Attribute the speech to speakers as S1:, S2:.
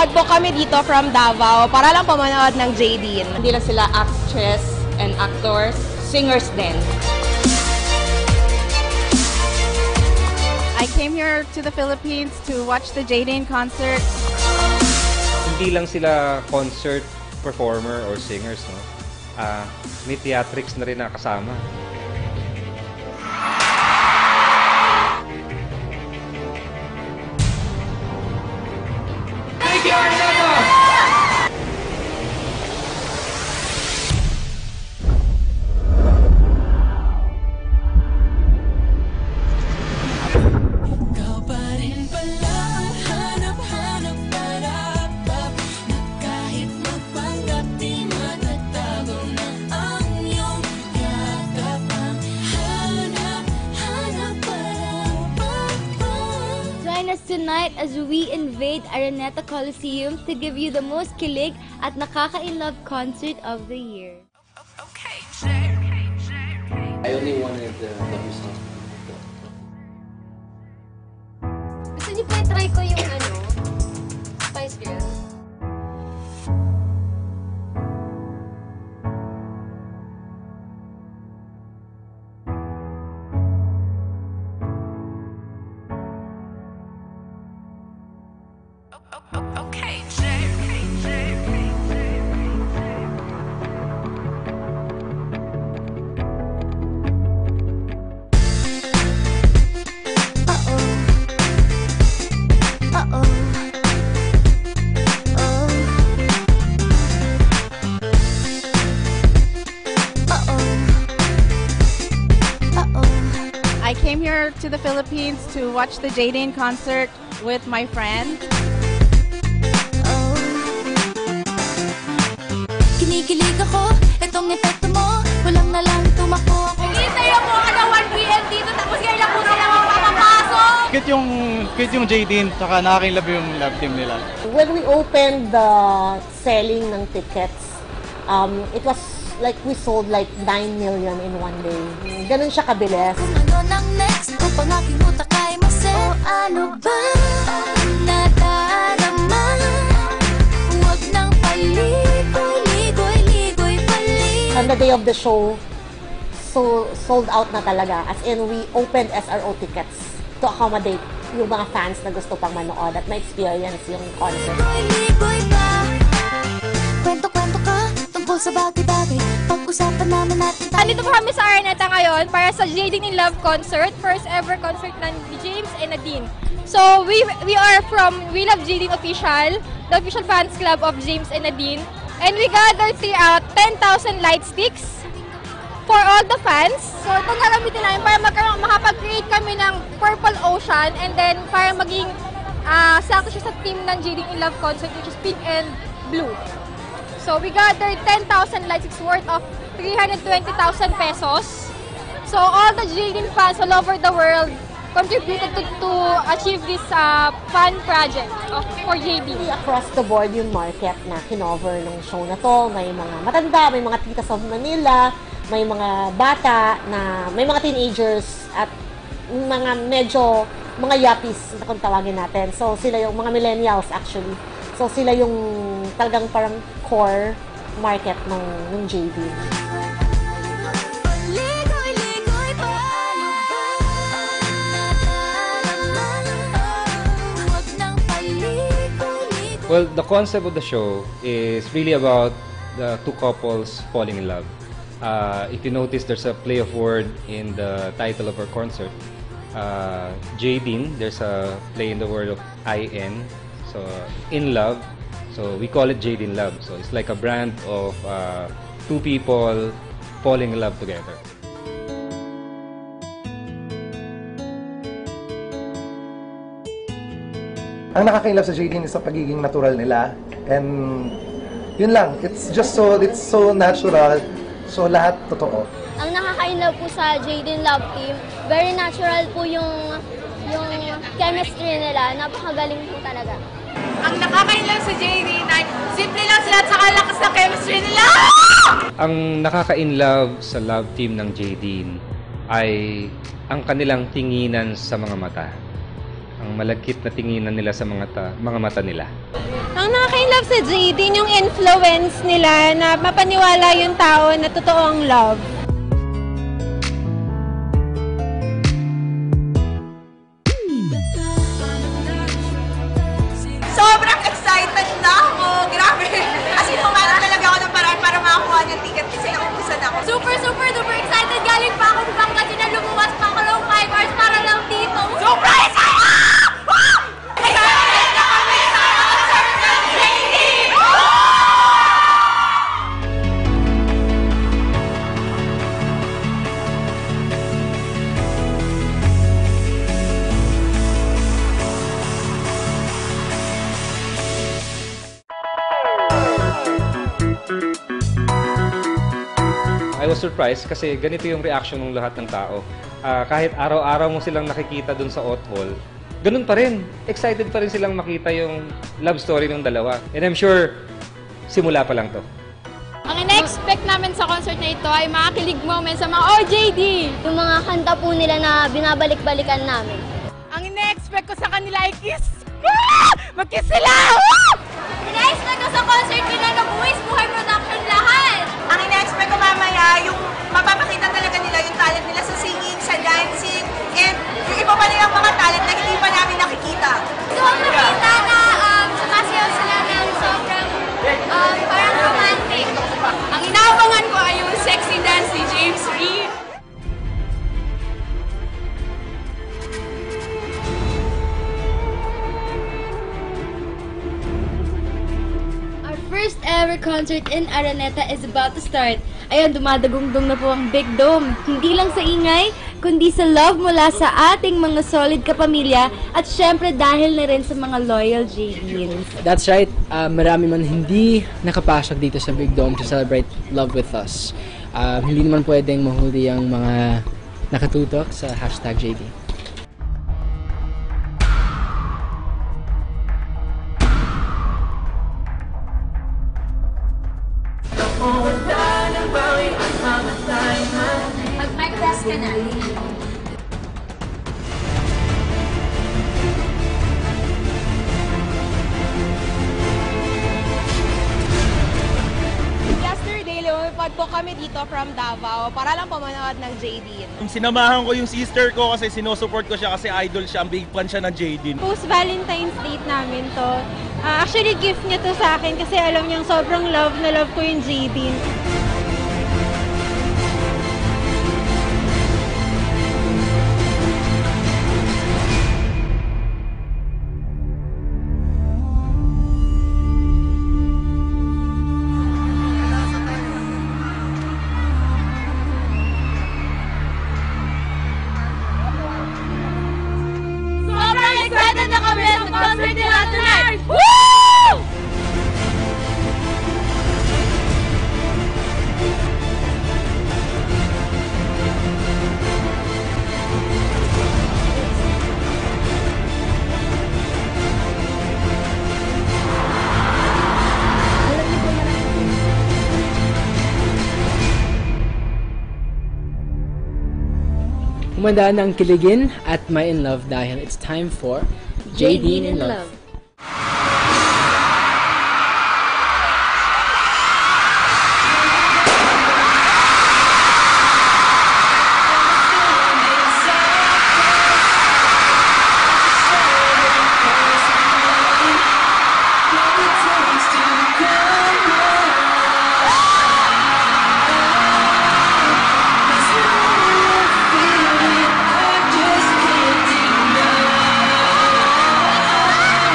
S1: naglalakad po kami dito from Davao para lang pumanood ng Jaydeen.
S2: Hindi lang sila actress and actors, singers din.
S3: I came here to the Philippines to watch the Jaydeen concert.
S4: Hindi lang sila concert performer or singers, no? May theatrics na rin nakasama.
S5: Tonight as we invade Araneta Coliseum to give you the most kilig at nakaka-inlove concert of the year.
S6: I only wanted the result.
S5: Gusto niyo po i-try ko yung Spice Girls?
S3: I came here to the Philippines to watch the Jaydeen concert with my friend.
S5: Kinikilig ako, itong epekto mo, walang nalang tumakbo ako. Hintay ako na 1 p.m. dito, tapos ngayon lang po sila mapapasok.
S7: Cute yung Jaydeen, saka nakaka-love yung love team nila.
S8: When we opened the selling ng tickets, it was like we sold like 9 million in one day. Ganun siya kabilis.
S5: Kung ano nang next, upang aking utak ay maset. O ano ba nadarama? Huwag nang paligoy-ligoy pali.
S8: On the day of the show, so sold out na talaga. As in, we opened SRO tickets to accommodate yung mga fans na gusto pang manood at ma-experience yung concert.
S5: Ligoy pa, kwento-kwento ka tungkol sa bagay-bagay. Pag-usapan naman natin tayo.
S9: Andito po kami sa Araneta ngayon para sa Jaydeen in Love concert. First ever concert ng James and Nadine. So, we are from We Love Jaydeen Official, the official fans club of James and Nadine. And we gathered 10,000 light sticks for all the fans. So, itong gagamitin namin para makapag-create kami ng purple ocean and then para maging sakto siya sa team ng Jaydeen in Love concert, which is pink and blue. So, we gathered 10,000 light sticks worth of 320,000 pesos. So, all the Jaydeen fans all over the world contributed to achieve this fun project for Jaydeen.
S8: Across the board yung market na kinover ng show na to. May mga matanda, may mga titas of Manila, may mga bata, may mga teenagers, at mga mga yuppies na kung tawagin natin. So, sila yung mga millennials actually. So, sila yung talagang parang core market ng Jaydeen.
S4: Well, the concept of the show is really about the two couples falling in love. If you notice, there's a play of word in the title of our concert. Jaydeen, there's a play in the word of IN, so in love. So we call it Jaydeen Love. So it's like a brand of two people falling in love together.
S10: Ang nakaka-inlove sa Jaydeen is sa pagiging natural nila, and yun lang, it's so natural, so lahat totoo.
S5: Ang nakaka-inlove po sa Jaydeen Love Team, very natural po yung chemistry nila, napakagaling po talaga.
S9: Ang nakaka-inlove sa Jaydeen ay simple lang sila at saka lakas ng chemistry nila!
S4: Ang nakaka-inlove sa love team ng Jaydeen ay ang kanilang tinginan sa mga mata. Ang malagkit na tinginan nila sa mga mata nila.
S9: Ang nakaka-inlove sa Jaden, yung influence nila na mapaniwala yung tao na totoong love.
S1: Sobrang excited na ako. Grabe. As in, humanap talaga ako ng paraan para makakuha ng ticket kasi nakumpisan ako.
S5: Super, super, super excited. Galing pa ako sa Pangasinan, lumuwas pa ako ng 5 hours para lang dito.
S1: Super excited! Excited na kami sa concert ng JD!
S4: I was surprised kasi ganito yung reaction ng lahat ng tao. Kahit araw-araw mo silang nakikita dun sa Oth Hall, ganun pa rin. Excited pa rin silang makita yung love story ng dalawa. And I'm sure, simula pa lang to.
S9: Ang ina-expect namin sa concert na ito ay makakilig moments sa mga OJD!
S5: Yung mga kanta po nila na binabalik-balikan namin.
S3: Ang ina-expect ko sa kanila ay kiss. Mag-kiss sila!
S5: Ina-expect ko sa concert nila na buwis, buhay production lahat.
S1: Ang ina-expect ko mamaya, yung mapapakita talaga nila yung talent nila sa singing, sa dancing, and yung iba pa nilang mga talent na hindi pa namin nakikita.
S5: So, ang nakita na sumasayaw sila ng sobrang parang romantic.
S1: Ang inaabangan ko ay yung sexy dance ni James Reid.
S9: Our first ever concert in Araneta is about to start. Ayun, dumadagungdong na po ang Big Dome. Hindi lang sa ingay, kundi sa love mula sa ating mga solid kapamilya at syempre dahil na rin sa mga loyal JDs.
S6: That's right. Marami man hindi nakapasok dito sa Big Dome to celebrate love with us. Hindi naman pwedeng mahuli ang mga nakatutok sa #JD.
S5: Mag-mic test ka na.
S1: Yesterday, lumipad po kami dito from Davao para lang pumanood ng JD.
S7: Sinamahan ko yung sister ko kasi sinusupport ko siya kasi idol siya, ang big fan siya ng Jaden.
S9: Post-Valentine's date namin to. Actually, gift niya to sa akin kasi alam niyang sobrang love na love ko yung Jaden.
S5: Sobrang excited na kami sa concert nila tonight!
S6: Humanda ng kiligin at may in love dahil it's time for JD in Love.